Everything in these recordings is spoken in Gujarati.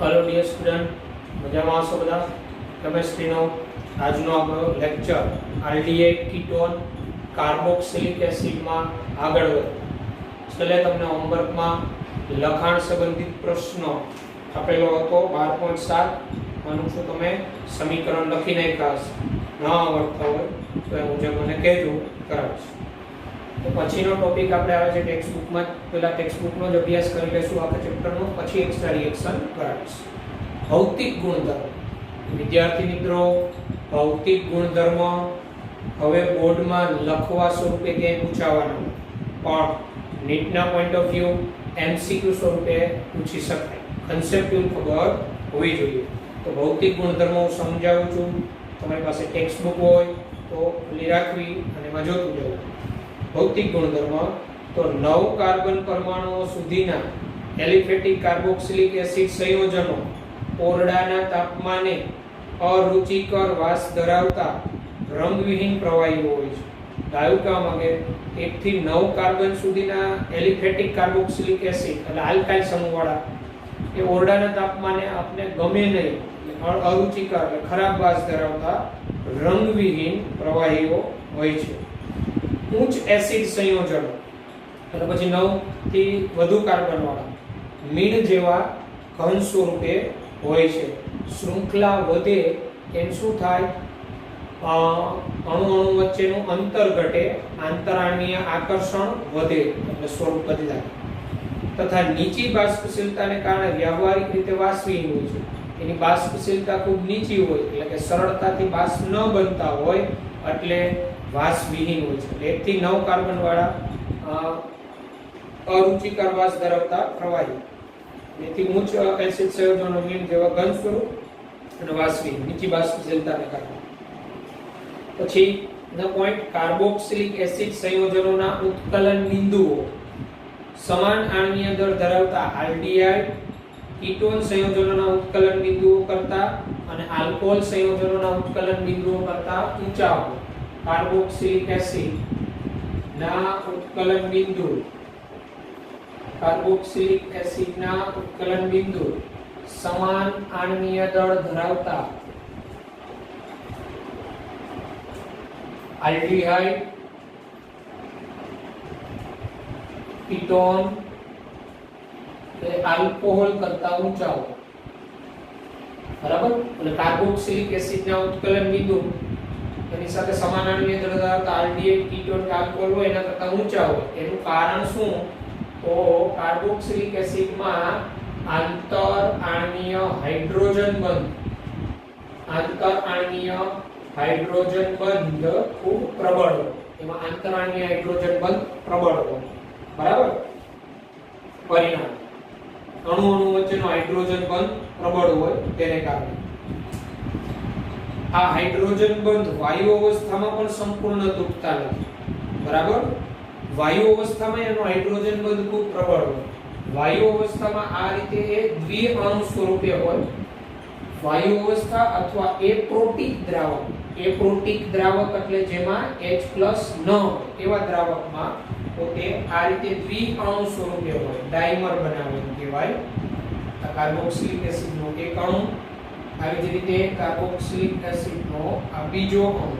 हेलो डियर स्टूडेंट, मजामां છો બધા? કેમેસ્ટ્રીનો આજનો આપણો લેક્ચર આલ્ડીહાઇડ કીટોન કાર્બોક્સિલિક એસિડમાં આગળ વધે. છેલ્લે તમને હોમવર્કમાં લખાણ સંબંધિત પ્રશ્નો આપેલો હતો 12.7. માનું છું તમે સમીકરણ લખી નાખ્યા હશે. ન આવડતા હોય તો એ મુજબ મને કહેજો, કરાવીશ. તો પછીનો ટોપિક આપણે આવે છે ટેક્સ્ટબુકમાં. પહેલા ટેક્સ્ટબુકનો જ અભ્યાસ કરી લેશું આખા ચેપ્ટરનો, પછી એક્સ્ટ્રા રિએક્શન કરાવીશ. ભૌતિક ગુણધર્મ. વિદ્યાર્થી મિત્રો, ભૌતિક ગુણધર્મ હવે બોર્ડમાં લખવા સ્વરૂપે ક્યાંય પૂછાવાના, પણ નીટના પોઈન્ટ ઓફ વ્યૂ એમસીક્યુ સ્વરૂપે પૂછી શકાય. કન્સેપ્ચ્યુઅલ ખબર હોવી જોઈએ. તો ભૌતિક ગુણધર્મો હું સમજાવું છું. તમારી પાસે ટેક્સ્ટબુક હોય તો ખુલ્લી રાખવી અને એમાં જોતું જવું. ભૌતિક ગુણધર્મ તો 9 કાર્બન પરમાણુઓ સુધીના એલિફેટિક કાર્બોક્સિલિક એસિડ સંયોજનો ઓરડાના તાપમાને અરુચિકર વાસ ધરાવતા રંગવિહીન પ્રવાહીઓ હોય છે. ડાયું કહેવા માંગે 1 થી 9 કાર્બન સુધીના એલિફેટિક કાર્બોક્સિલિક એસિડ એટલે આલ્કાઇલ સમૂહવાળા એ ઓરડાના તાપમાને આપને ગમે નહીં, અરુચિકર એટલે ખરાબ વાસ ધરાવતા રંગવિહીન પ્રવાહીઓ હોય છે. ઉચ્ચ એસિડ સંયોજનો એટલે પછી 9 થી વધુ કાર્બન વાળા મીણ જેવા ઘન સ્વરૂપે હોય છે. શૃંખલા વધે એમ શું થાય? અણુ વચ્ચેનું અંતર ઘટે, આંતરાણ્વીય આકર્ષણ વધે એટલે સ્વરૂપ વધી જાય. તથા નીચી બાષ્પશીલતાને કારણે વ્યવહારિક રીતે વાષ્પવિહીન હોય છે. એની બાષ્પશીલતા ખૂબ નીચી હોય એટલે કે સરળતાથી બાષ્પ ન બનતા હોય એટલે વાષ્પવિહીન હોય છે. 1 થી 9 કાર્બન વાળા અરુચિકર વાસ ધરાવતા પ્રવાહી. એથી ઉચ્ચ એસિડ સંયોજનો મીણ જેવા ઘન સ્વરૂપ અને વાષ્પવિહીન, નીચી બાષ્પશીલતાને કારણે. પછી નો પોઈન્ટ કાર્બોક્સિલિક એસિડ સંયોજનોના ઉત્કલન બિંદુઓ સમાન આણ્વીય દળ ધરાવતા આલ્ડીહાઇડ કીટોન સંયોજનોના ઉત્કલન બિંદુઓ કરતા અને આલ્કોહોલ સંયોજનોના ઉત્કલન બિંદુઓ કરતા ઊંચા હોય. કાર્બોક્સિલિક એસિડ ના ઉત્કલન બિંદુ, કાર્બોક્સિલિક એસિડ ના ઉત્કલન બિંદુ સમાન આણ્વીય દળ ધરાવતા આલ્ડીહાઇડ કીટોન એ આલ્કોહોલ કરતા ઊંચા હોય. બરાબર? એટલે કાર્બોક્સિલિક એસિડ ના ઉત્કલન બિંદુ એની સાથે સમાન આણ્વીય દળ ધરાવતા આલ્ડીહાઇડ કીટોન કે આલ્કોહોલ હોય એના કરતા ઊંચા હોય. એનું કારણ શું? તો કાર્બોક્સિલિક એસિડમાં આંતર આણ્વીય હાઇડ્રોજન બંધ ખૂબ પ્રબળ હોય. એમાં આંતર આણ્વીય હાઇડ્રોજન બંધ પ્રબળ હોય. બરાબર? પરિણામ અણુ વચ્ચેનો હાઇડ્રોજન બંધ પ્રબળ હોય તેને કારણે આ હાઇડ્રોજન બંધ વાયુ અવસ્થામાં પણ સંપૂર્ણ તૂટતા નથી. બરાબર? વાયુ અવસ્થામાં એનો હાઇડ્રોજન બંધ ખૂબ પ્રબળ હોય. વાયુ અવસ્થામાં આ રીતે એ દ્વિઅણુ સ્વરૂપે હોય. વાયુ અવસ્થા અથવા એપ્રોટિક દ્રાવક. એપ્રોટિક દ્રાવક એટલે જેમાં H+ ન હોય એવા દ્રાવકમાં પોતે આ રીતે દ્વિઅણુ સ્વરૂપે હોય, ડાઈમર બનાવે એમ કહેવાય. આ કાર્બોક્સિલિક એસિડનો એક અણુ, આવી જ રીતે કાર્બોક્સિલિક એસિડનો આ બીજો અણુ.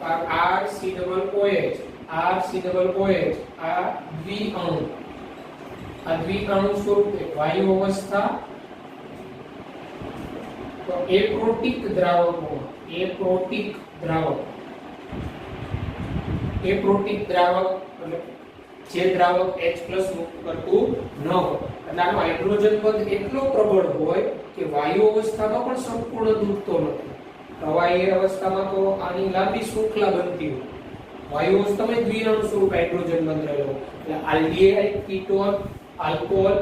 RCOOH આ દ્વિઅણુ, આ દ્વિઅણુ સ્વરૂપે વાયુ અવસ્થા. તો એપ્રોટિક દ્રાવક એટલે જે દ્રાવક H+ મુક્ત કરતું ન હોય એટલે આનો હાઇડ્રોજન બંધ એટલો પ્રબળ હોય કે વાયુ અવસ્થામાં પણ સંપૂર્ણ તૂટતો નથી. પ્રવાહી અવસ્થામાં તો આની લાંબી શૃંખલા બનતી હોય. વાયુ અવસ્થામાં દ્વિઅણુ સ્વરૂપ હાઇડ્રોજન બંધ રહેલો એટલે આલ્ડીહાઇડ કીટોન આલ્કોહોલ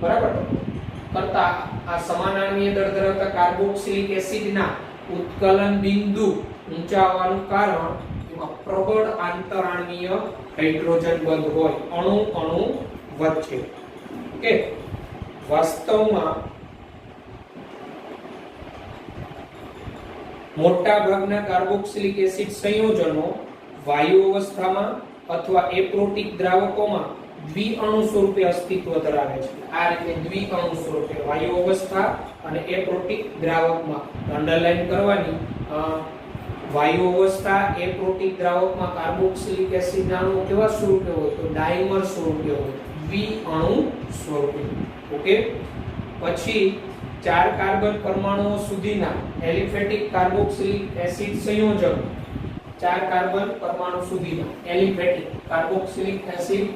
બરાબર કરતા આ સમાન આણ્વીય દળ ધરાવતા કાર્બોક્સિલિક એસિડના ઉત્કલન બિંદુ ઊંચા આવવાનું કારણ એમાં પ્રબળ આંતરાણ્વીય હાઇડ્રોજન બંધ હોય અણુ વચ્ચે. ઓકે, વાસ્તવમાં મોટા ભાગના કાર્બોક્સિલિક એસિડ સંયોજનો વાયુ અવસ્થામાં અથવા એપ્રોટિક દ્રાવકોમાં દ્વિઅણુ સ્વરૂપે અસ્તિત્વ ધરાવે છે. આ રીતે દ્વિઅણુ સ્વરૂપે વાયુ અવસ્થા અને એપ્રોટિક દ્રાવકમાં અંડરલાઈન કરવાની. વાયુ અવસ્થા એપ્રોટિક દ્રાવકમાં કાર્બોક્સિલિક એસિડ નાનું કેવા સ્વરૂપે હોય તો ડાયમર સ્વરૂપે હોય, દ્વિઅણુ સ્વરૂપે. ઓકે. પછી 4 કાર્બન પરમાણુઓ સુધીના એલિફેટિક કાર્બોક્સિલિક એસિડ સંયોજનો, 4 કાર્બન પરમાણુ સુધીના એલિફેટિક કાર્બોક્સિલિક એસિડ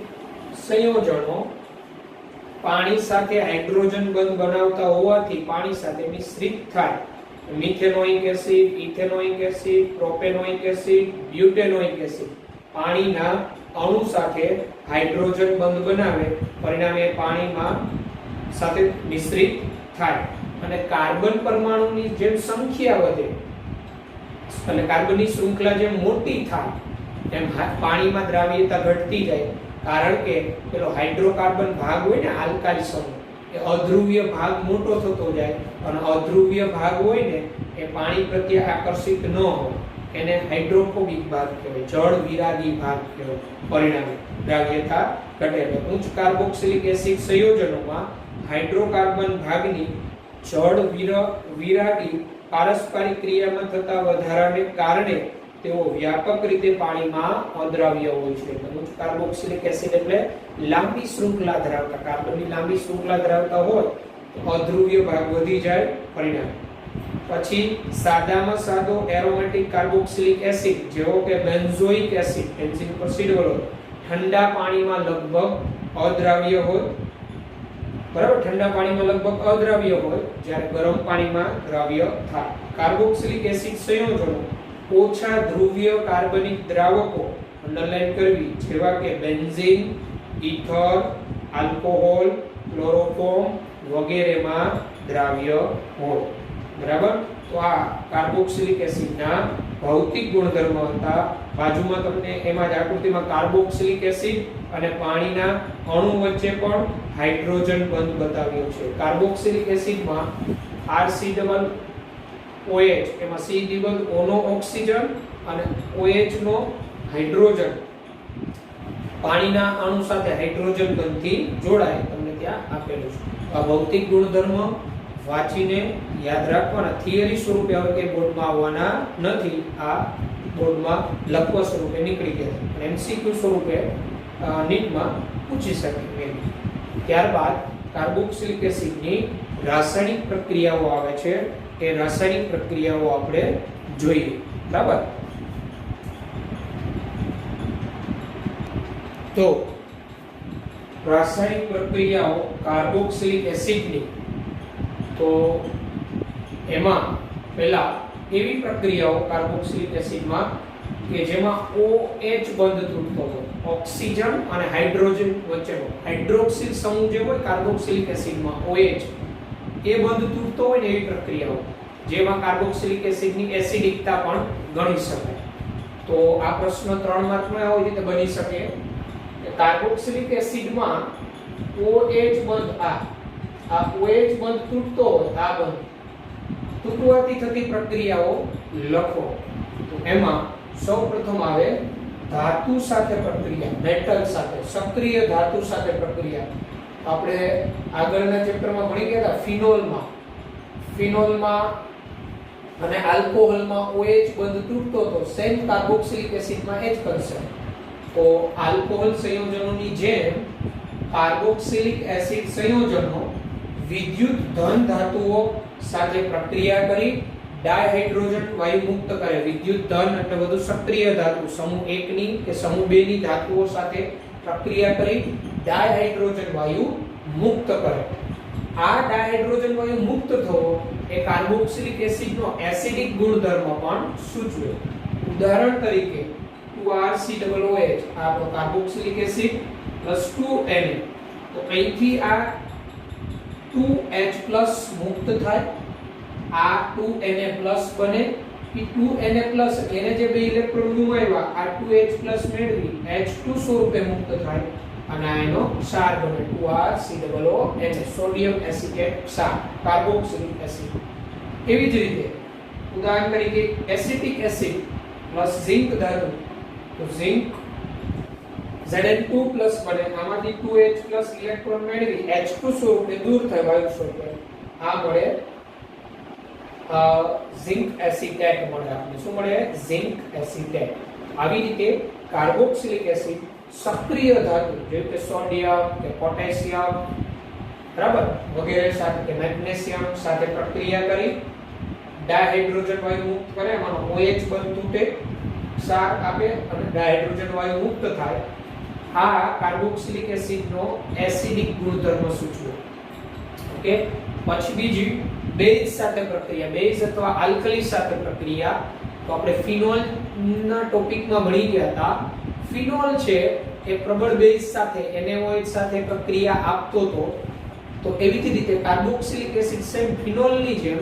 સંયોજનો પાણી સાથે હાઇડ્રોજન બંધ બનાવતા હોવાથી પાણી સાથે મિશ્રિત થાય. Methanoic acid, ethanoic acid, propanoic acid, બ્યુટેનોઇક acid પાણીના અણુ સાથે હાઇડ્રોજન બંધ બનાવે, પરિણામે પાણીમાં સાથે મિશ્રિત થાય. અને કાર્બન પરમાણુની જેમ સંખ્યા વધે અને કાર્બનની શૃંખલા જેમ મોટી થાય એમ પાણીમાં દ્રાવ્યતા ઘટતી જાય. કારણ કે પેલો હાઇડ્રોકાર્બન ભાગ હોય ને આલ્કાલી સમૂહ, એ અધ્રુવ્ય ભાગ મોટો થતો જાય અને અધ્રુવ્ય ભાગ હોય ને એ પાણી પ્રત્યે આકર્ષિત ન હોય, એને હાઇડ્રોફોબિક ભાગ કહેવાય, જળ વિરાગી ભાગ કહેવાય. પરિણામે દ્રાવ્યતા ઘટે. ઉચ્ચ કાર્બોક્સિલિક એસિડ સંયોજનોમાં હાઇડ્રોકાર્બન ભાગની જળ વિરાગી પારસ્પરિક ક્રિયામાં થતા વધારાને કારણે તેઓ વ્યાપક રીતે પાણીમાં અદ્રાવ્ય હોય છે. ઉચ્ચ કાર્બોક્સિલિક એસિડ એટલે લાંબી શૃંખલા ધરાવતા, કાર્બનની લાંબી શૃંખલા ધરાવતા હોય તો અધ્રુવ્ય ભાગ વધી જાય પરિણામે. પછી સાદામાં સાદો એરોમેટિક કાર્બોક્સિલિક એસિડ જેવો કે બેન્ઝોઇક એસિડ, બેન્ઝીન પર સીડવલ હોય, ઠંડા પાણીમાં લગભગ અદ્રાવ્ય હોય. બરાબર, ઠંડા પાણીમાં લગભગ અદ્રાવ્ય હોય, જ્યારે ગરમ પાણીમાં દ્રાવ્ય થાય. કાર્બોક્સિલિક એસિડ સંયોજનો ઓછા ધ્રુવીય કાર્બનિક દ્રાવકો અંડરલાઈન કરવી જેવા કે બેન્ઝીન, ઇથર, આલ્કોહોલ, ક્લોરોફોર્મ વગેરેમાં દ્રાવ્ય હોય. બરાબર. તો આ કાર્બોક્સિલિક એસિડના ભૌતિક ગુણધર્મો હતા. બાજુમાં તમને એમાં જ આકૃતિમાં કાર્બોક્સિલિક એસિડ અને પાણીના અણુ વચ્ચે પણ હાઇડ્રોજન બંધ બતાવ્યો છે. કાર્બોક્સિલિક એસિડમાં RC≡OH, એમાં C≡O નો ઓક્સિજન અને OH નો હાઇડ્રોજન પાણીના અણુ સાથે હાઇડ્રોજન બંધથી જોડાય, તમને ત્યાં આપેલું છે. આ ભૌતિક ગુણધર્મ વાંચીને યાદ રાખવાના. થિયરી સ્વરૂપે હવે કે બોર્ડમાં આવવાના નથી, આ બોર્ડમાં લખવા સ્વરૂપે નીકળી ગયા અને MCQ સ્વરૂપે નીટમાં પૂછી શકે. ત્યારબાદ કાર્બોક્સિલિક એસિડની રાસાયણિક પ્રક્રિયાઓ આવે છે. એ રાસાયણિક પ્રક્રિયાઓ આપણે જોઈએ. બરાબર. તો રાસાયણિક પ્રક્રિયાઓ કાર્બોક્સિલિક એસિડની, તો એમાં પહેલા એવી પ્રક્રિયાઓ કાર્બોક્સિલિક એસિડમાં કે જેમાં OH બંધ તૂટતો હોય, ઓક્સિજન અને હાઇડ્રોજન વચ્ચેનો હાઇડ્રોક્સિલ સમૂહ જે હોય કાર્બોક્સિલિક એસિડમાં OH એ બંધ તૂટતો હોય ને એવી પ્રક્રિયાઓ, જેમાં કાર્બોક્સિલિક એસિડની એસિડિકતા પણ ગણી શકાય. તો આ પ્રશ્ન 3 માર્કમાં આવી રીતે બની શકે કે કાર્બોક્સિલિક એસિડમાં OH બંધ, આ OH બંધ તૂટતો હોય, આ બંધ તૂટવાથી થતી પ્રક્રિયાઓ લખો. તો એમાં સૌપ્રથમ આવે ધાતુ સાથે પ્રક્રિયા, મેટલ સાથે, સક્રિય ધાતુ સાથે પ્રક્રિયા. આપણે આગળના ચેપ્ટરમાં ભણી ગયા હતા ફિનોલમાં અને આલ્કોહોલમાં OH બંધ તૂટતો હતો, સેમ કાર્બોક્સિલિક એસિડમાં એ જ કરશે. તો આલ્કોહોલ સંયોજનોની જેમ કાર્બોક્સિલિક એસિડ સંયોજનો વિદ્યુત ધન ધાતુઓ સાથે પ્રક્રિયા કરી ડાયહાઇડ્રોજન વાયુ મુક્ત કરે. વિદ્યુત ધન એટલે વધુ સક્રિય ધાતુ, સમૂહ 1 ની કે સમૂહ 2 ની ધાતુઓ સાથે પ્રક્રિયા કરી ડાયહાઇડ્રોજન વાયુ મુક્ત કરે. આ ડાયહાઇડ્રોજન વાયુ મુક્ત થવો એ કાર્બોક્સિલિક એસિડનો એસિડિક ગુણધર્મ પણ સૂચવે. ઉદાહરણ તરીકે 2RC≡OH, આ કાર્બોક્સિલિક એસિડ + 2Na, તો અહીંથી આ 2H+ મુક્ત થાય, આ 2Na+ બને, કે 2Na+ એને જે બે ઇલેક્ટ્રોન ગુમાવ્યા, આ 2H+ મેળવી H2 સ્વરૂપે મુક્ત થાય અને આ એનો ક્ષાર બને 2RC≡ONA, સોડિયમ એસિટેટ ક્ષાર, કાર્બોક્સિલિક એસિડ. એવી જ રીતે ઉદાહરણ તરીકે એસિટિક એસિડ + ઝિંક ધાતુ, તો ઝિંક Zn2 પ્લસ બને, આમાંથી 2H પ્લસ ઇલેક્ટ્રોન મેળવી H2 સ્વરૂપે દૂર થાય વાયુ સ્વરૂપે, આ મળે ઝિંક એસિટેટ મળે આપણે. શું મળે? Zinc acetate. આવી રીતે કાર્બોક્સિલિક એસિડ સક્રિય ધાતુ જેવી કે સોડિયમ કે પોટેશિયમ બરાબર વગેરે સાથે કે મેગ્નેશિયમ સાથે પ્રક્રિયા કરી ડાયહાઇડ્રોજન વાયુ મુક્ત કરે, એમાંનો OH બંધ તૂટે, ક્ષાર આપે અને ડાયહાઇડ્રોજન વાયુ મુક્ત થાય. આ કાર્બોક્સિલિક એસિડનો એસિડિક ગુણધર્મ સૂચવે. ઓકે. પછી બીજી બેઝ સાથે પ્રક્રિયા, બેઝ અથવા આલ્કલી સાથે પ્રક્રિયા. તો આપણે ફિનોલ ના ટોપિકમાં ભણી ગયા હતા. ફિનોલ છે એ પ્રબળ બેઝ સાથે NaOH સાથે પ્રક્રિયા આપતો હતો. તો એવી જ રીતે કાર્બોક્સિલિક એસિડ સેમ ફિનોલની જેમ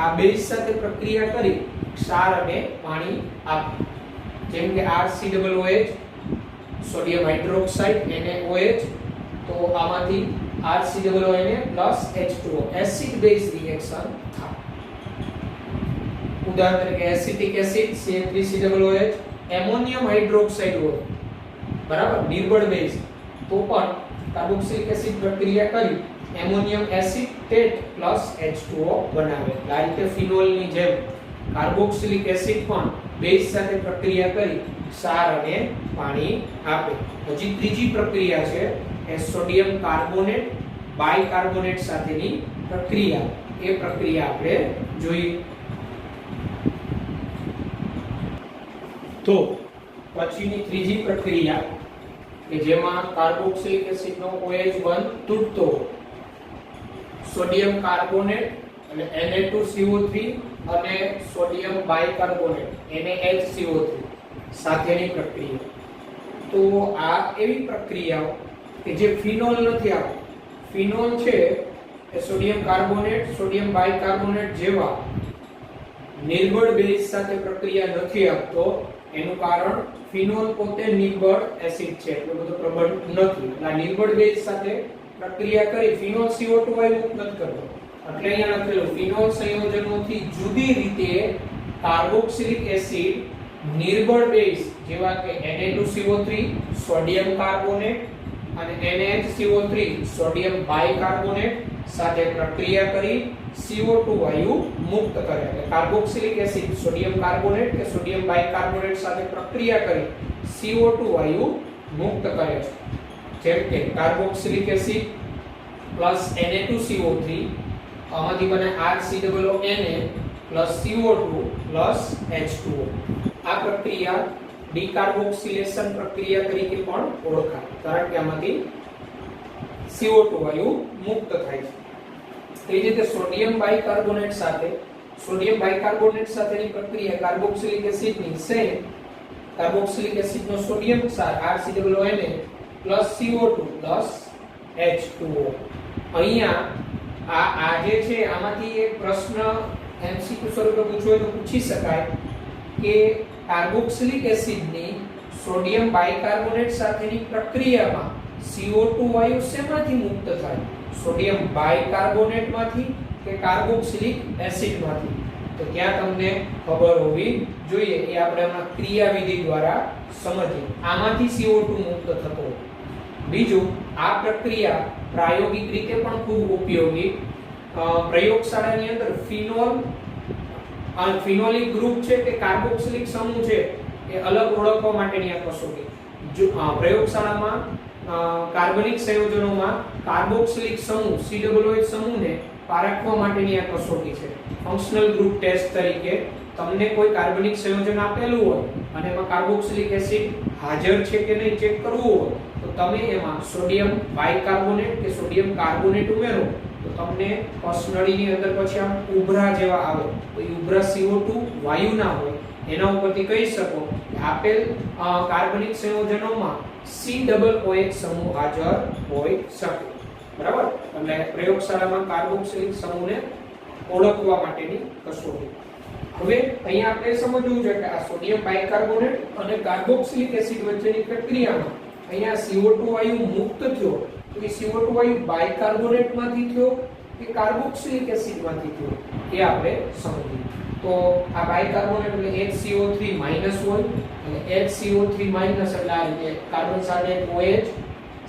આ બેઝ સાથે પ્રક્રિયા કરી ક્ષાર અને પાણી આપે. જેમ કે RCOOH સોડિયમ હાઇડ્રોક્સાઇડ NaOH, તો આમાંથી RCOONA H2O acid base reaction થાય. ઉદાહરણ તરીકે acetic acid CH3COOH, ammonium hydroxide હોય બરાબર નિર્બળ બેઝ, તો પણ કાર્બોક્સિલિક એસિડ પ્રક્રિયા કરી એમોનિયમ એસિટેટ H2O બનાવે. આ રીતે ફિનોલની જેમ કાર્બોક્સિલિક એસિડ પણ બેઝ સાથે પ્રક્રિયા કરી ક્ષાર અને પાણી આપે. હજી ત્રીજી પ્રક્રિયા છે એ સોડિયમ કાર્બોનેટ બાયકાર્બોનેટ સાથેની પ્રક્રિયા. એ પ્રક્રિયા આપણે જોઈએ. તો પછીની ત્રીજી પ્રક્રિયા કે જેમાં કાર્બોક્સિલિક એસિડનો OH બંધ તૂટતો, સોડિયમ કાર્બોનેટ એટલે Na2CO3 અને સોડિયમ બાયકાર્બોનેટ NaHCO3 સાથેની પ્રક્રિયા. તો આ એવી પ્રક્રિયાઓ કે જે ફિનોલ નથી આપતો. ફિનોલ છે એ સોડિયમ કાર્બોનેટ સોડિયમ બાયકાર્બોનેટ જેવા નિર્બળ બેઝ સાથે પ્રક્રિયા નથી આપતો. એનું કારણ ફિનોલ પોતે નિર્બળ એસિડ છે, એટલો બધો પ્રબળ નથી. આ નિર્બળ બેઝ સાથે પ્રક્રિયા કરી ફિનોલ CO2 વાયુ મુક્ત નથી કરતો. એટલે અહીંયા લખેલું ફિનોલ સંયોજનોથી જુદી રીતે કાર્બોક્સિલિક એસિડ નિર્બળ બેઝ જેવા કે Na2CO3 સોડિયમ કાર્બોનેટ અને NaHCO3 સોડિયમ બાયકાર્બોનેટ સાથે પ્રક્રિયા કરી CO2 વાયુ મુક્ત કરે. એટલે કાર્બોક્સિલિક એસિડ સોડિયમ કાર્બોનેટ કે સોડિયમ બાયકાર્બોનેટ સાથે પ્રક્રિયા કરી CO2 વાયુ મુક્ત કરે છે. જેમ કે કાર્બોક્સિલિક એસિડ પ્લસ Na2CO3, આમાંથી બને RCOONA CO2 H2O. આ પ્રક્રિયા ડીકાર્બોક્સિલેશન પ્રક્રિયા તરીકે પણ ઓળખાય, કારણ કે આમાંથી CO2 વાયુ મુક્ત થાય છે. તે જ રીતે સોડિયમ બાયકાર્બોનેટ સાથેની પ્રક્રિયા કાર્બોક્સિલિક એસિડની સેમ કાર્બોક્સિલિક એસિડનો સોડિયમ ક્ષાર RCOONA CO2 H2O. અહીંયા આ જે છે આમાંથી એક પ્રશ્ન MCQ સ્વરૂપે પૂછવો તો પૂછી શકાય કે કાર્બોક્સિલિક એસિડની સોડિયમ બાયકાર્બોનેટ સાથેની પ્રક્રિયામાં CO2 વાયુ શેમાંથી મુક્ત થાય? સોડિયમ બાયકાર્બોનેટમાંથી કે કાર્બોક્સિલિક એસિડમાંથી? તો ત્યાં તમને ખબર હોવી જોઈએ. એ આપણે આમાં ક્રિયાવિધિ દ્વારા સમજીએ. આમાંથી CO2 મુક્ત થતો. બીજું, આ પ્રક્રિયા પ્રાયોગિક રીતે પણ ખૂબ ઉપયોગી. પ્રયોગશાળાની અંદર ફિનોલિક ગ્રુપ છે કે કાર્બોક્સિલિક સમૂહ છે એ અલગ ઓળખવા માટેની આ કસોટી. પ્રયોગશાળામાં કાર્બનિક સંયોજનોમાં કાર્બોક્સિલિક સમૂહ COOH સમૂહને પારખવા માટેની આ કસોટી છે. ફંક્શનલ ગ્રુપ ટેસ્ટ તરીકે તમને કોઈ કાર્બનિક સંયોજન આપેલું હોય અને એમાં કાર્બોક્સિલિક એસિડ હાજર છે કે નહીં ચેક કરવું હોય તો તમે એમાં સોડિયમ બાયકાર્બોનેટ કે સોડિયમ કાર્બોનેટ ઉમેરો તો તમને કસનળીની અંદર પછી આમ ઉભરા જેવા આવે. તો એ ઉભરા CO2 વાયુ ના હોય. એના ઉપરથી કહી શકો કે આપેલ કાર્બનિક સંયોજનોમાં COOH સમૂહ હાજર હોઈ શકે. બરાબર? એટલે પ્રયોગશાળામાં કાર્બોક્સિલિક સમૂહને ઓળખવા માટેની કસોટી. હવે અહીંયા આપણે સમજવું છે કે આ સોડિયમ બાયકાર્બોનેટ અને કાર્બોક્સિલિક એસિડ વચ્ચેની પ્રક્રિયામાં અહીંયા CO2 વાયુ મુક્ત થયો તો એ CO2 વાયુ બાયકાર્બોનેટમાંથી થયો કે કાર્બોક્સિલિક એસિડમાંથી થયો એ આપણે સમજીએ. તો આ બાયકાર્બોનેટ એટલે HCO3 માઈનસ હોય એટલે HCO3 માઈનસ એટલે આ રીતે કાર્બન સાથે OH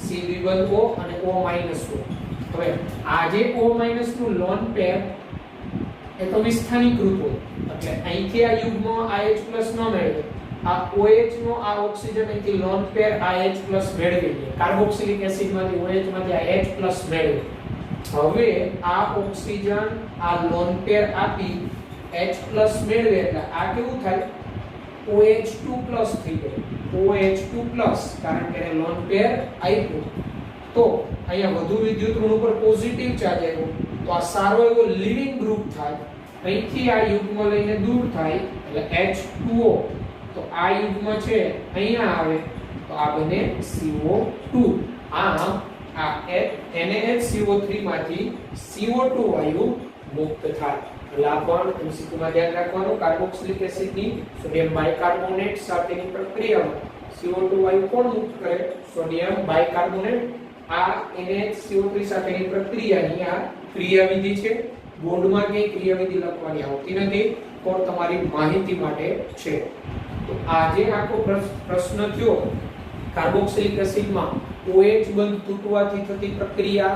C દ્વિબંધ O અને O માઈનસ હોય. હવે આ જે O માઈનસ નું લોન પેર એ તો વિસ્થાનીકૃત હોય એટલે અહીંથી આ યુગ્મ AH+ ન મેળવે. આ OH નો આ ઓક્સિજન અહીંથી લોન પેર AH+ મેળવી લે. કાર્બોક્સિલિક એસિડ માંથી OH માંથી આ H+ મેળવે. હવે આ ઓક્સિજન આ લોન પેર આપી H+ મેળવે એટલે આ કેવું થાય OH2+ થઈ ગયું. OH2+ કારણ કે એને લોન પેર આપ્યું. તો અહીંયા વધુ વિદ્યુત ઋણ ઉપર પોઝિટિવ ચાર્જ આવ્યો તો આ સારો એવો લીવિંગ ગ્રુપ થાય. અહીંથી આ યુગ્મ લઈને દૂર થાય એટલે H2O. તો આ યુગ્મ છે અહીંયા આવે તો આ બને CO2. આમ આ NaHCO3 માંથી CO2 વાયુ મુક્ત થાય. એટલે આ પણ MCQ માં ધ્યાન રાખવાનું. કાર્બોક્સિલિક એસિડની સોડિયમ બાયકાર્બોનેટ સાથેની પ્રક્રિયામાં CO2 વાયુ કોણ મુક્ત કરે? Sodium bicarbonate. આ NaHCO3 સાથેની પ્રક્રિયાની આ ક્રિયાવિધિ છે. બોર્ડમાં કે ક્રિયાવિધિ લખવાની આવતી નથી, પણ તમારી માહિતી માટે છે. તો આજે આખો પ્રશ્ન થયો કાર્બોક્સિલિક એસિડમાં OH બંધ તૂટવાથી થતી પ્રક્રિયા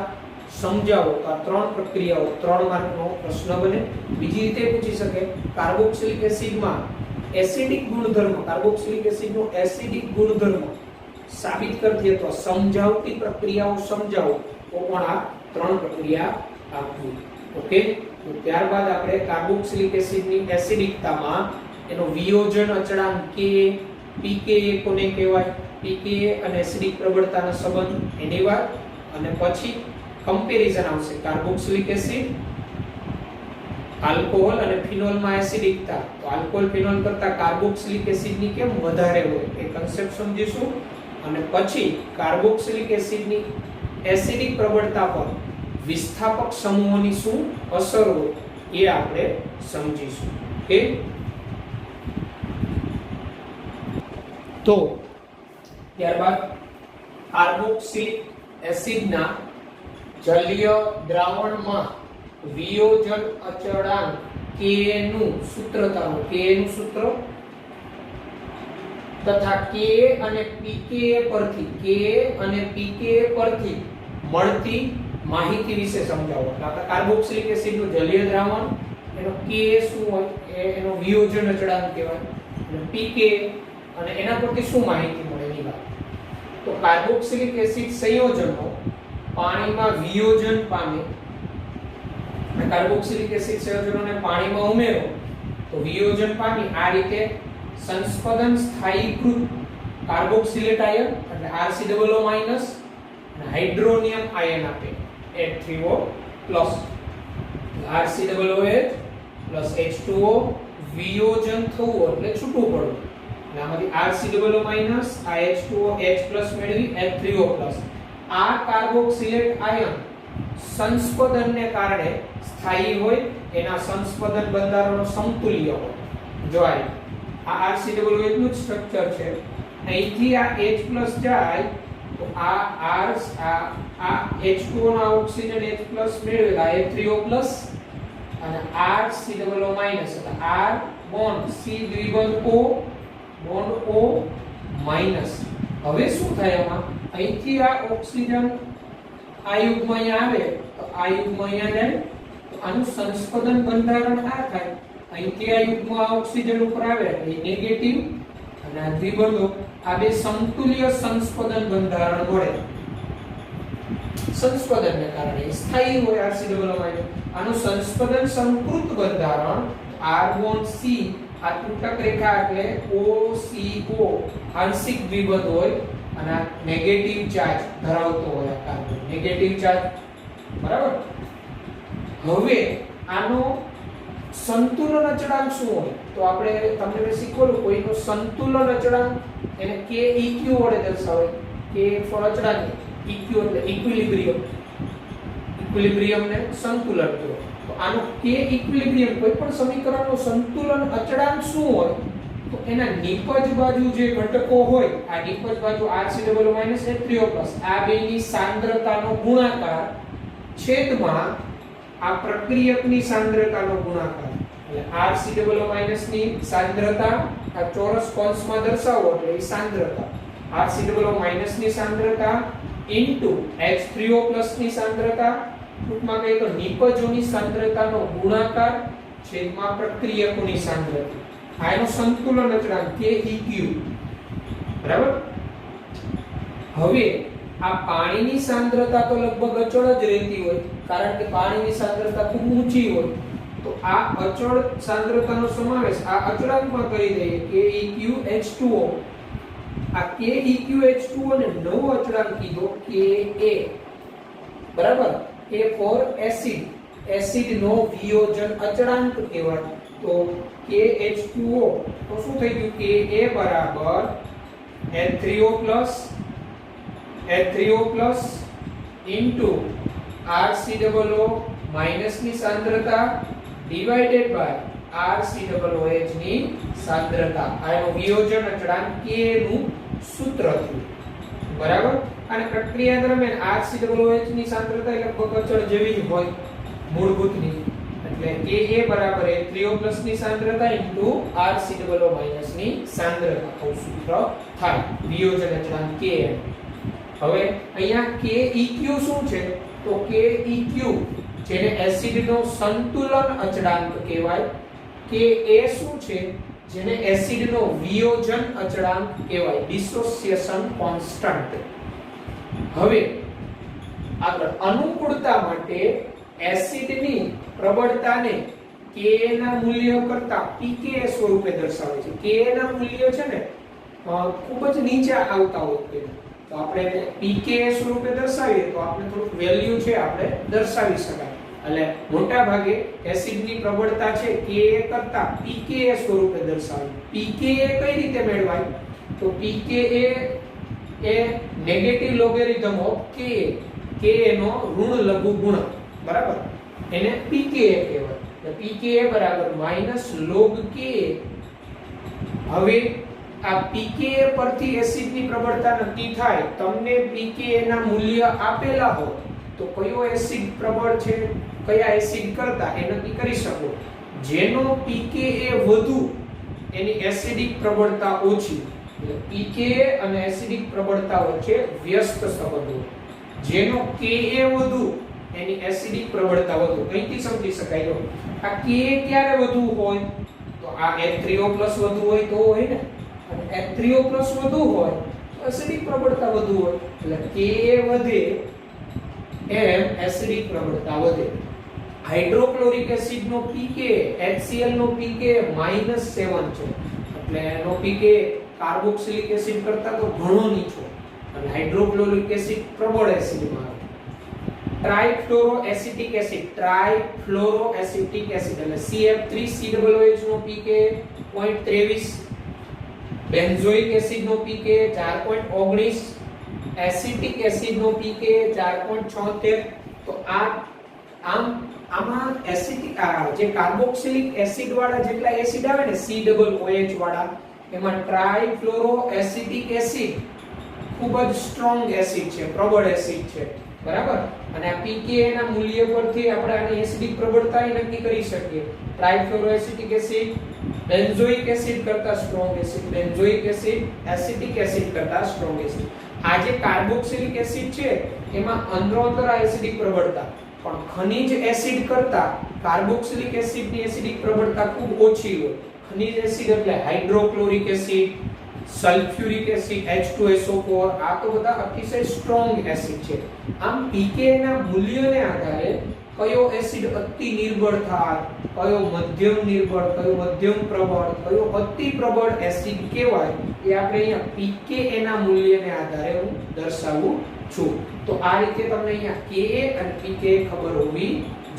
સમજાવો. તો આ ત્રણ પ્રક્રિયાઓ 3 માર્કનો પ્રશ્ન બને. બીજી રીતે પૂછી શકે કાર્બોક્સિલિક એસિડમાં એસિડિક ગુણધર્મ, કાર્બોક્સિલિક એસિડનો એસિડિક ગુણધર્મ સાબિત કરતી અથવા સમજાવતી પ્રક્રિયાઓ સમજાવો તો પણ આ 3 પ્રક્રિયા આપવી. ઓકે. તો ત્યારબાદ આપણે કાર્બોક્સિલિક એસિડની એસિડિકતામાં એનો વિયોજન અચળાંક Ka, pKa કોને કહેવાય, pKa અને એસિડિક પ્રબળતાનો સંબંધ એની વાત, અને પછી કમ્પેરિઝન આવશે કાર્બોક્સિલિક એસિડ, આલ્કોહોલ અને ફિનોલમાં એસિડિકતા. તો આલ્કોહોલ ફિનોલ કરતા કાર્બોક્સિલિક એસિડની કેમ વધારે હોય એ કન્સેપ્ટ સમજીશું. અને પછી કાર્બોક્સિલિક એસિડની એસિડિક પ્રબળતા પર વિસ્થાપક સમૂહોની શું અસર હોય એ આપણે સમજીશું. ઓકે. તો ત્યારબાદ કાર્બોક્સિલિક એસિડના જલીય દ્રાવણમાં વિયોજન અચળાંક Ka નું સૂત્ર તારો, Ka નું સૂત્ર તથા Ka અને pKa પરથી મળતી માહિતી વિશે સમજાવો. આપણે કાર્બોક્સિલિક એસિડનું જલીય દ્રાવણ એનો Ka શું હોય એનો વિયોજન અચળાંક કહેવાય અને pKa અને એના પરથી શું માહિતી મળે એની વાત. તો કાર્બોક્સિલિક એસિડ સંયોજનો પાણીમાં વિયોજન પામે. કાર્બોક્સિલિક એસિડ સંયોજનોને પાણીમાં ઉમેરો તો વિયોજન પામી આ રીતે સંસ્પદન સ્થાયીકૃત કાર્બોક્સિલેટ આયન એટલે RCOO- અને હાઇડ્રોનિયમ આયન આપે H3O+. RCOOH H2O વિયોજન થવું એટલે છૂટું પડવું. એટલે આમાંથી RCOO- આ H2O H+ મેળવી H3O+. આ કાર્બોક્સિલેટ આયન સંસ્પદનને કારણે સ્થાયી હોય, એના સંસ્પદન બંધારણો સમતુલ્ય હોય. જો આ RCOOH નું સ્ટ્રક્ચર છે, અહીંથી આ H+ જાય તો આ H2O ના ઓક્સિજન H+ મેળવેલા H3O+ અને RCOO- એટલે R bond C દ્વિબંધ O bond O minus. હવે શું થાય આમાં? અહીંથી આ ઓક્સિજન આ યુગ્મ અહીંયા આવે તો આ યુગ્મ અહીંયા જાય તો આનું સંસ્પદન બંધારણ આ થાય. અહીંથી આ યુગ્મ આ ઓક્સિજન ઉપર આવે એટલે નેગેટિવ અને આ દ્વિબંધો આ બે સમતુલ્ય સંસ્પદન બંધારણ મળે. સંસ્પદનને કારણે સ્થાયી હોય RCOO-. આનું સંસ્પદન સંકૃત બંધારણ R બોન્ડ C આ તૂટક રેખા એટલે OCO આંશિક દ્વિબંધ હોય અને આ નેગેટિવ ચાર્જ ધરાવતો હોય. આ કાર્બન નેગેટિવ ચાર્જ, બરાબર. હવે આનો સંતુલન અચળાંક શું હોય? તો આપણે તમને મેં શીખવેલું કોઈનો સંતુલન અચળાંક એને KEQ વડે દર્શાવે. K ફોર અચળાંક, EQ એટલે ઇક્વિલિબ્રિયમ ને સંતુલન કહો. તો આનો K ઇક્વિલિબ્રિયમ કોઈ પણ સમીકરણનો સંતુલન અચળાંક શું હોય? તો એના નિપજ બાજુ જે ઘટકો હોય, આ નિપજ બાજુ RCOO- H3O+ આ બેની સાંદ્રતાનો ગુણાકાર છેદમાં આ પ્રક્રિયકની સાંદ્રતાનો ગુણાકાર. એટલે RCOO- ની સાંદ્રતા આ ચોરસ કૌંસમાં દર્શાવો એટલે એ સાંદ્રતા RCOO- ની સાંદ્રતા ઇન્ટુ H3O+ ની સાંદ્રતા, ટૂંકમાં કહીએ તો નિપજોની સાંદ્રતાનો ગુણાકાર છેદમાં પ્રક્રિયકોની સાંદ્રતા. આ એનો સંતુલન અચળાંક KEQ. બરાબર. હવે આ પાણીની સાંદ્રતા તો લગભગ અચળ જ રહેતી હોય, કારણ કે પાણીની સાંદ્રતા ખૂબ ઊંચી હોય. તો આ અચળ સાંદ્રતાનો સમાવેશ આ અચળાંકમાં કરી દઈએ KEQH2O. આ KEQH2O ને નવો અચળાંક કીધો Ka. બરાબર. A ફોર એસિડ, એસિડ નો વિયોજન અચળાંક કહેવાય. તો KH2O તો શું થઈ ગયું? Ka બરાબર H3O+ ઇન્ટુ RCOO- ની સાંદ્રતા ડિવાઇડેડ બાય RCOOH ની સાંદ્રતા. આનો વિયોજન અચળાંક K નું સૂત્ર થયું. બરાબર. અને પ્રક્રિયા દરમિયાન RCOOH ની સાંદ્રતા લગભગ અચળ જેવી જ હોય મૂળભૂતની. એટલે Ka બરાબર H3O+ ની સાંદ્રતા ઇન્ટુ RCOO- ની સાંદ્રતા નું સૂત્ર થાય વિયોજન અચળાંક Km. હવે અહીંયા KEQ શું છે? તો KEQ જેને એસિડનો સંતુલન અચળાંક કહેવાય. Ka શું છે? જેને એસિડનો વિયોજન અચળાંક કહેવાય, ડિસોસિએશન કોન્સ્ટન્ટ. હવે આગળ અનુકૂળતા માટે એસિડની પ્રબળતાને Ka ના મૂલ્ય કરતા pKa સ્વરૂપે દર્શાવે છે. Ka ના મૂલ્ય છે ને ખૂબ જ નીચે આવતા હોય છે. તો આપણે pKa સ્વરૂપે દર્શાવીએ તો આપણે થોડું વેલ્યુ છે આપણે દર્શાવી શકાય. એટલે મોટા ભાગે એસિડની પ્રબળતા છે Ka કરતા pKa સ્વરૂપે દર્શાવી. pKa કઈ રીતે મેળવાય? તો pKa A negative logarithm of Ka. Ka નો ઋણ લઘુ ગુણક. બરાબર. એને pKa કહેવાય. તો pKa બરાબર -log Ka. હવે આ pKa પરથી એસિડની પ્રબળતા નક્કી થાય. તમને pKa ના મૂલ્ય આપેલા હોય તો કયો એસિડ પ્રબળ છે, કયા એસિડ કરતા એ નક્કી કરી શકો. જેનો pKa વધુ એની એસિડિક પ્રબળતા ઓછી. એટલે pKa અને એસિડિક પ્રબળતા વચ્ચે વ્યસ્ત સંબંધ. જેનો Ka વધુ એની એસિડિક પ્રબળતા વધુ. અહીંથી સમજી શકાય. આ Ka ક્યારે વધુ હોય? તો આ H3O+ વધુ હોય તો હોય ને. અને H3O+ વધુ હોય તો એસિડિક પ્રબળતા વધુ હોય. એટલે Ka વધે એમ એસિડિક પ્રબળતા વધે. હાઇડ્રોક્લોરિક એસિડ નો pKa HCl નો pKa -7 છે. એટલે એનો pKa કાર્બોક્સિલિક એસિડ કરતા તો ઘણો નીચો. અને હાઇડ્રોક્લોરિક એસિડ પ્રબળ એસિડમાં આવે. ટ્રાઇફ્લોરોએસિટિક એસિડ, ટ્રાઇફ્લોરોએસિટિક એસિડ એટલે CF3COOH નો pKa 0.23. બેન્ઝોઇક એસિડ નો pKa 4.19. એસિટિક એસિડ નો pKa 4.76. તો આમાં એસિટિક જે કાર્બોક્સિલિક એસિડ વાળા જેટલા એસિડ આવે ને COOH વાળા, એમાં ટ્રાઇફ્લોરોએસિટિક એસિડ ખૂબ જ સ્ટ્રોંગ એસિડ છે, પ્રબળ એસિડ છે. બરાબર. અને આ pKa ના મૂલ્ય પરથી આપણે આની એસિડિક પ્રબળતા નક્કી કરી શકીએ. ટ્રાઇફ્લોરોએસિટિક એસિડ બેન્ઝોઇક એસિડ કરતા strong acid, benzoic acid acetic acid કરતા સ્ટ્રોંગ એસિડ. આ જે કાર્બોક્સિલિક એસિડ છે એમાં અંદરોઅંદર આ એસિડિક પ્રબળતા, પણ ખનિજ એસિડ કરતા કાર્બોક્સિલિક એસિડની એસિડિક પ્રબળતા ખૂબ ઓછી હોય. ખનિજ એસિડ એટલે hydrochloric acid, sulphuric acid, H2SO4, આ તો બધા અતિશય સ્ટ્રોંગ એસિડ છે. આમ pKa ના મૂલ્યને આધારે કયો એસિડ અતિ નિર્બળ થાય, કયો મધ્યમ નિર્બળ, કયો મધ્યમ પ્રબળ, કયો અતિ પ્રબળ એસિડ કહેવાય એ આપણે અહીંયા pKa ના મૂલ્યને આધારે હું દર્શાવું છું. તો આ રીતે તમને અહીંયા Ka અને pKa ખબર હોવી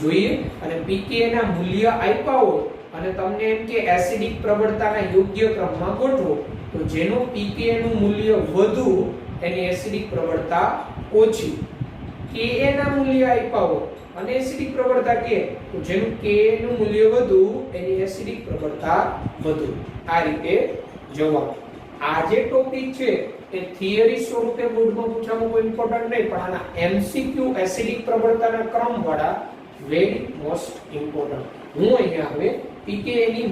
જોઈએ. અને pKa ના મૂલ્ય આપ્યા હોય અને તમને એમ કે એસિડિક પ્રબળતાના યોગ્ય ક્રમમાં ગોઠવો, તો જેનો pKa નું મૂલ્ય વધુ એની એસિડિક પ્રબળતા ઓછી. Ka ના મૂલ્ય આપ્યા હોય અને એસિડિક પ્રબળતા કે, તો જેનું Ka નું મૂલ્ય વધુ એની એસિડિક પ્રબળતા વધુ. આ રીતે જવાબ. આ જે ટોપિક છે એ થિયરી સ્વરૂપે બોર્ડમાં પૂછવામાં કોઈ ઇમ્પોર્ટન્ટ નહીં, પણ આના MCQ એસિડિક પ્રબળતાના ક્રમ વાળા વેરી મોસ્ટ ઇમ્પોર્ટન્ટ. હું અહીંયા હવે pKa ની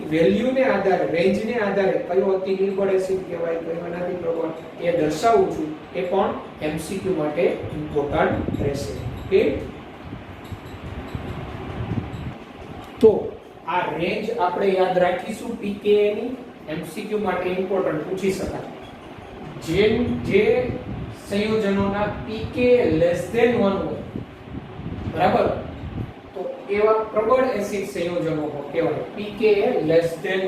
વેલ્યુને આધારે, રેન્જને આધારે કયો અતિ નિર્બળ એસિડ કહેવાય, કયો અનાદિ પ્રબળ એ દર્શાવું છું. એ પણ MCQ માટે ઇમ્પોર્ટન્ટ રહેશે. ઓકે, તો આ રેન્જ આપણે યાદ રાખીશું pKa ની. MCQ માટે ઇમ્પોર્ટન્ટ પૂછી શકાય. જે સંયોજનોના pKa <1 હોય, બરાબર, તો એવા પ્રબળ એસિડ સંયોજનો કહેવાય. pKa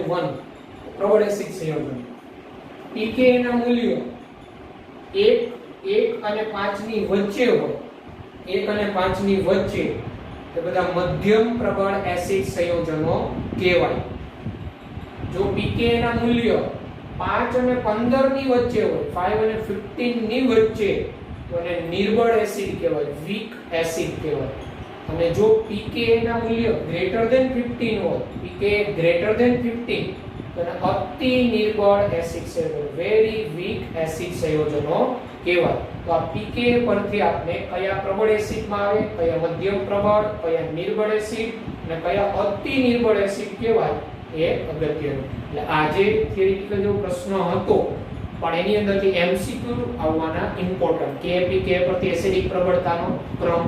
<1 પ્રબળ એસિડ સંયોજનો. pKa ના મૂલ્યો 1 અને 5 ની વચ્ચે હોય, 1 અને 5 ની વચ્ચે, એ બધા મધ્યમ પ્રબળ એસિડ સંયોજનો કહેવાય. જો pKa ના મૂલ્યો 5 અને 15 ની વચ્ચે હોય, 5 અને 15 ની વચ્ચે, તો એને નિર્બળ એસિડ કહેવાય, વીક એસિડ કહેવાય. અને જો pKa ના મૂલ્ય <15 હોય, pKa <15, તો એને અતિ નિર્બળ એસિડ સંયોજનો, વેરી વીક એસિડ સંયોજનો કહેવાય. તો આ pKa પરથી આપણે કયા પ્રબળ એસિડમાં આવે, કયા મધ્યમ પ્રબળ, કયા નિર્બળ એસિડ અને કયા અતિ નિર્બળ એસિડ કહેવાય એ અગત્યનું. એટલે આજે થિયરિટિકલ જો પ્રશ્ન હતો, પણ એની અંદરથી MCQ આવવાના ઇમ્પોર્ટન્ટ, pKa પરથી એસિડિક પ્રબળતાનો ક્રમ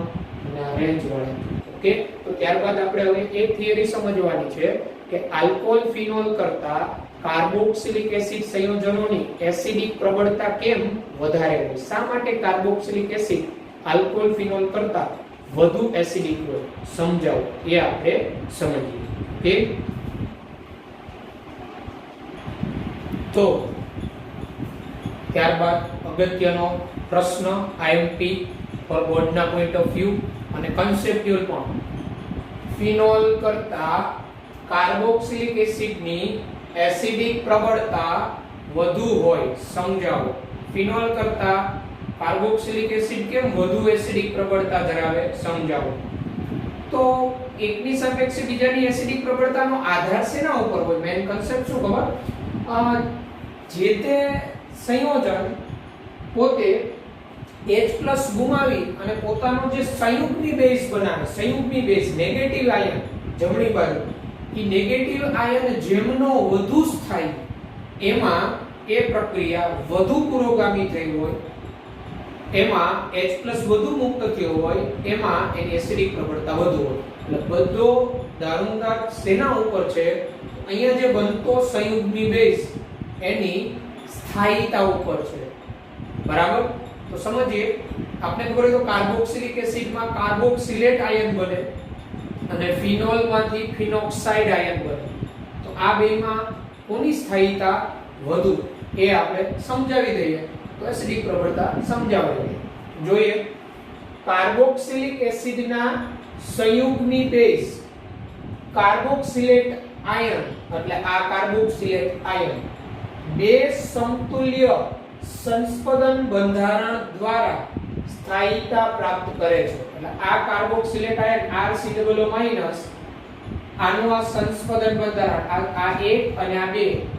અને રેન્જ વાળા. ઓકે, તો ત્યારબાદ આપણે હવે એક થિયરી સમજવાની છે કે આલ્કોહોલ ફિનોલ કરતા કાર્બોક્સિલિક એસિડ સંયોજનોની એસિડિક પ્રબળતા કેમ વધારે હોય? શા માટે કાર્બોક્સિલિક એસિડ આલ્કોહોલ ફિનોલ કરતા વધુ એસિડિક હોય? સમજાવો, એ આપણે સમજીએ. ઓકે, તો ત્યારબાદ અગત્યનો પ્રશ્ન IMP ફોર બોર્ડના પોઈન્ટ ઓફ વ્યૂ અને કન્સેપ્ચ્યુઅલ પણ. ફિનોલ કરતા કાર્બોક્સિલિક એસિડની એસિડિક પ્રબળતા વધુ હોય, સમજાવો. ફિનોલ કરતા કાર્બોક્સિલિક એસિડ કેમ વધુ એસિડિક પ્રબળતા ધરાવે? સમજાવો. તો એકની સાપેક્ષે બીજાની એસિડિક પ્રબળતાનો આધાર શેના ઉપર હોય? મેઈન કન્સેપ્ટ શું ખબર? જે તે સંયોજન પોતે H+ ગુમાવી અને પોતાનો જે સંયુગ્મી બેઝ બનાવે, સંયુગ્મી બેઝ નેગેટિવ આયન જમણી બાજુ, એ નેગેટિવ આયન જેમનો વધુ સ્થાયી, એમાં એ પ્રક્રિયા વધુ પુરોગામી થઈ હોય, એમાં H+ વધુ મુક્ત થયો હોય, એમાં એની એસિડિક પ્રબળતા વધુ હોય. એટલે બધો દારૂમદાર શેના ઉપર છે? અહીંયા જે બનતો સંયુગ્મી બેઝ એની સ્થાયીતા ઉપર છે, બરાબર. તો સમજીએ, આપણે ખબર હોય તો કાર્બોક્સિલિક એસિડમાં કાર્બોક્સિલેટ આયન બને અને ફિનોલમાંથી ફિનોક્સાઇડ આયન બને. તો આ બેમાં કોની સ્થાયીતા વધુ એ આપણે સમજાવી દઈએ તો એસિડિક પ્રબળતા સમજાવી દઈએ. જોઈએ, કાર્બોક્સિલિક એસિડના સંયુગ્મી બેઝ કાર્બોક્સિલેટ આયન, એટલે આ કાર્બોક્સિલેટ આયન બે સમતુલ્ય સંસ્પદન બંધારણ દ્વારા સ્થાયીતા પ્રાપ્ત કરે છે. એટલે આ કાર્બોક્સિલેટ આયન RCOO- આનું આ સંસ્પદન બંધારણ, આ એક અને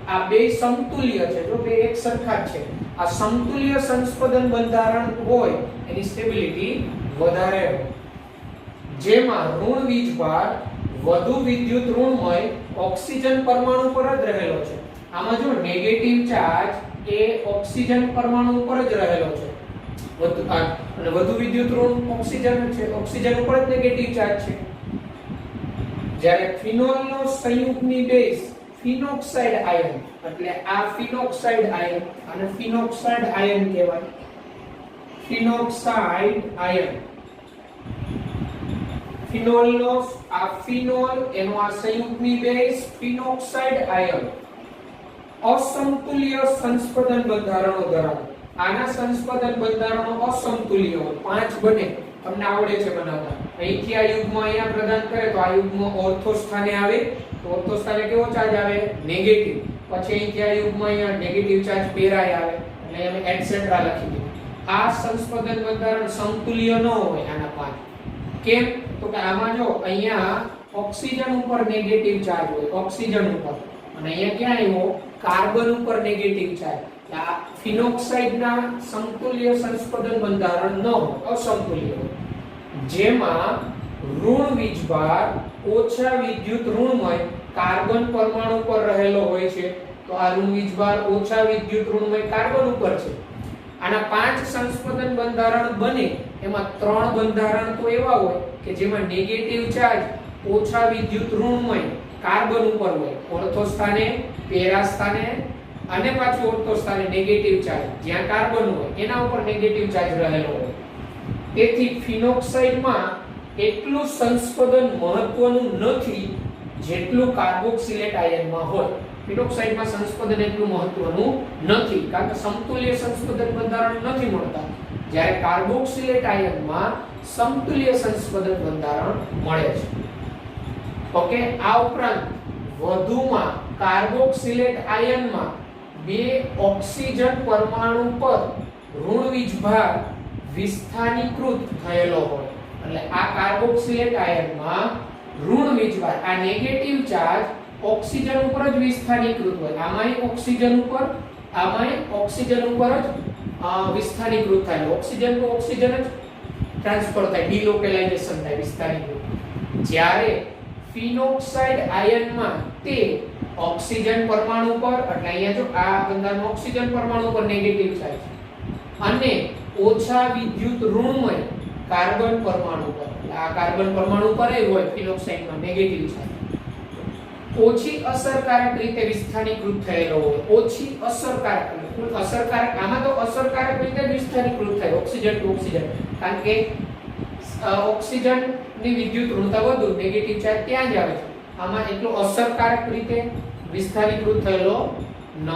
આ બે સમતુલ્ય છે. જો બે એક સરખા છે, આ સમતુલ્ય સંસ્પદન બંધારણ હોય એની સ્ટેબિલિટી વધારે હોય. જેમાં ઋણ વીજભાર વધુ વિદ્યુત ઋણમય ઓક્સિજન પરમાણુ પર જ રહેલો છે. આમાં જો નેગેટિવ ચાર્જ એ ઓક્સિજન પરમાણુ ઉપર જ રહેલો છે, અને વધુ વિદ્યુત ઋણ ઓક્સિજન છે, ઓક્સિજન ઉપર જ નેગેટિવ ચાર્જ છે. જ્યારે ફિનોલનો સંયુગ્મી બેઝ ફિનોક્સાઇડ આયન, એટલે આ ફિનોક્સાઇડ આયન અને ફિનોક્સાઇડ આયન કહેવાય. ફિનોક્સાઇડ આયન, ફિનોલનો આ ફિનોલ એનો આ સંયુગ્મી બેઝ ફિનોક્સાઇડ આયન અસમતુલ્ય સંસ્પદન બંધારણો ધરાવે. આના સંસ્પદન બંધારણો અસમતુલ્ય હોય, 5 બને, તમને આવડે છે બનાવતા. અહીંથી આ યુગ્મ અહીંયા પ્રદાન કરે તો આ યુગ્મ ઓર્થો સ્થાને આવે, તો ઓર્થો સ્થાને કેવો ચાર્જ આવે? નેગેટિવ. પછી અહીંથી આ યુગ્મ અહીંયા નેગેટિવ ચાર્જ પેરાય આવે, એટલે અમે એટસેટ્રા લખી દીધું. આ સંસ્પદન બંધારણ સમતુલ્ય ન હોય આના 5. કેમ? તો કે આમાં જો અહીંયા ઓક્સિજન ઉપર નેગેટિવ ચાર્જ હોય, ઓક્સિજન ઉપર, અને અહીંયા ક્યાં આવ્યો? કાર્બન ઉપર નેગેટિવ ચાર્જ. આ ફિનોક્સાઇડના સમતુલ્ય સંસ્પદન બંધારણ ન હોય, અસમતુલ્ય હોય. જેમાં ઋણ વીજભાર ઓછા વિદ્યુત ઋણમય કાર્બન પરમાણુ પર રહેલો હોય છે. તો આ ઋણ વીજભાર ઓછા વિદ્યુત ઋણમય કાર્બન ઉપર છે. આના 5 સંસ્પંદન બંધારણ બને એમાં 3 બંધારણ તો એવા હોય કે જેમાં નેગેટિવ ચાર્જ ઓછા વિદ્યુત ઋણમય કાર્બન ઉપર હોય, ઓર્થો સ્થાને, પેરા સ્થાને અને પાછું ઓર્થો સ્થાને નેગેટિવ ચાર્જ જ્યાં કાર્બન હોય એના ઉપર નેગેટિવ ચાર્જ રહેલો હોય. તેથી ફિનોક્સાઇડમાં એટલું સંસ્પંદન મહત્વનું નથી જેટલું કાર્બોક્સિલેટ આયનમાં હોય. ફિનોક્સાઇડમાં સંસ્પંદન એટલું મહત્વનું નથી કારણ કે સમતુલ્ય સંસ્પંદન બંધારણ નથી મળતા, જ્યારે કાર્બોક્સિલેટ આયનમાં સમતુલ્ય સંસ્પંદન બંધારણ મળે છે. ઓકે, આ ઉપરાંત વધુમાં કાર્બોક્સિલેટ આયનમાં 2 ઓક્સિજન પરમાણુ પર ઋણ વીજભાર વિસ્થાનીકૃત થયેલો હોય. એટલે આ કાર્બોક્સિલેટ આયનમાં ઋણ વીજભાર, આ નેગેટિવ ચાર્જ ઓક્સિજન ઉપર જ વિસ્થાનીકૃત હોય. આમાંય ઓક્સિજન ઉપર જ વિસ્થાનીકૃત થાય. ઓક્સિજન તો ઓક્સિજન જ ટ્રાન્સફર થાય, ડિલોકેલાઇઝેશન થાય, વિસ્થાનીકૃત. જ્યારે ફિનોક્સાઇડ આયનમાં તે ઓક્સિજન પરમાણુ પર, એટલે અહીંયા જો આ બંધારણ ઓક્સિજન પરમાણુ પર નેગેટિવ ચાર્જ અને ઓછા વિદ્યુત ઋણમય કાર્બન પરમાણુ પર, આ કાર્બન પરમાણુ પર હોય ફિનોક્સાઇડમાં નેગેટિવ ચાર્જ, ઓછી અસરકારક રીતે વિસ્થાનીકૃત થયેલો હોય. ઓછી અસરકારક, અસરકારક, આમાં તો અસરકારક રીતે વિસ્થાનીકૃત થાય ઓક્સિજન ટુ ઓક્સિજન, કારણ કે ઓક્સિજન ની વિદ્યુત ઋણતા વધુ, નેગેટિવ ચાર્જ ત્યાં જ આવે છે. આમાં એટલો અસરકારક રીતે વિસ્થાનીકૃત થયેલો ન,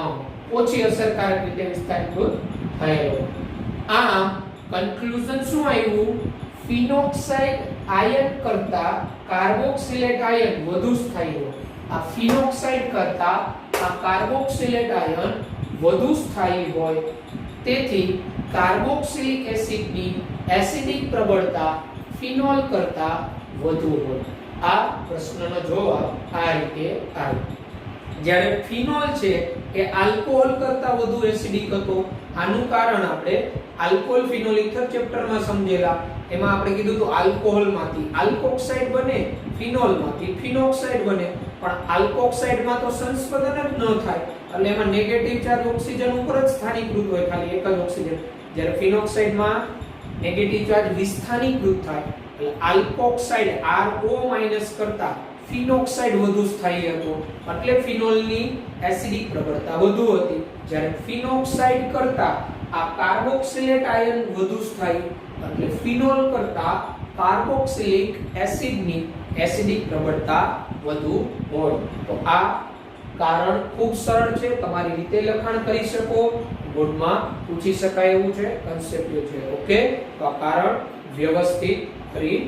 ઓછી અસરકારક રીતે વિસ્થાનીકૃત થયેલો. આમ કન્ક્લુઝન શું આવ્યું? ફિનોક્સાઇડ આયન કરતા કાર્બોક્સિલેટ આયન વધુ સ્થાયી હોય. આ ફિનોક્સાઇડ કરતા આ કાર્બોક્સિલેટ આયન વધુ સ્થાયી હોય. તેથી કાર્બોક્સિલિક એસિડની એસિડિક પ્રબળતા ફિનોલ કરતા વધુ હોય. આ પ્રશ્નનો જવાબ આ રીતે આવે. જ્યારે ફિનોલ છે એ આલ્કોહોલ કરતા વધુ એસિડિક હતો. આનું કારણ આપણે આલ્કોહોલ ફિનોલ ઇથર ચેપ્ટરમાં સમજેલા. એમાં આપણે કીધું તો આલ્કોહોલમાંથી આલ્કોક્સાઇડ બને, ફિનોલમાંથી ફિનોક્સાઇડ બને, પણ આલ્કોક્સાઇડમાં તો સંસ્પંદન જ ન થાય, એટલે એમાં નેગેટિવ ચાર્જ ઓક્સિજન ઉપર જ સ્થાનીકૃત હોય, ખાલી એક જ ઓક્સિજન. જ્યારે ફિનોક્સાઇડમાં નેગેટિવ ચાર્જ વિસ્થાનીકૃત થાય, એટલે આલ્કોક્સાઇડ RO- કરતા ફિનોક્સાઇડ વધુ સ્થાયી હતો, એટલે ફિનોલની એસિડિક પ્રબળતા વધુ હતી. જ્યારે ફિનોક્સાઇડ કરતા આ કાર્બોક્સિલેટ આયન વધુ સ્થાયી, એટલે ફિનોલ કરતા કાર્બોક્સિલિક એસિડની એસિડિક પ્રબળતા વધુ હોય. તો આ કારણ ખૂબ સરળ છે, તમારી રીતે લખાણ કરી શકો, બોર્ડમાં પૂછી શકાય એવું છે, કન્સેપ્ટ છે. ઓકે, તો આ કારણ વ્યવસ્થિત કરી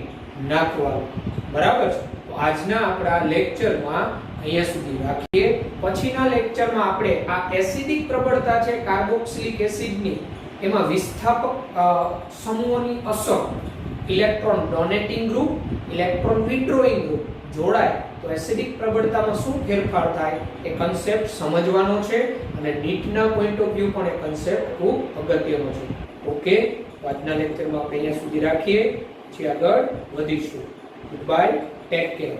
નાખવાનું. બરાબર છે. તો આજના આપણા લેક્ચરમાં અહીંયા સુધી રાખીએ. પછીના લેક્ચરમાં આપણે આ એસિડિક પ્રબળતા છે કાર્બોક્સિલિક એસિડની, એમાં વિસ્થાપક સમૂહોની અસર, electron donating group, electron withdrawing group જોડાય તો એસિડિક પ્રબળતામાં શું ફેરફાર થાય એ કન્સેપ્ટ સમજવાનો છે, અને નીટના પોઈન્ટ ઓફ વ્યૂ પણ એ કન્સેપ્ટ ખૂબ અગત્યનો છે. ઓકે, તો આજના લેક્ચરમાં આપણે અહીંયા સુધી રાખીએ, પછી આગળ વધીશું. Good bye, take care.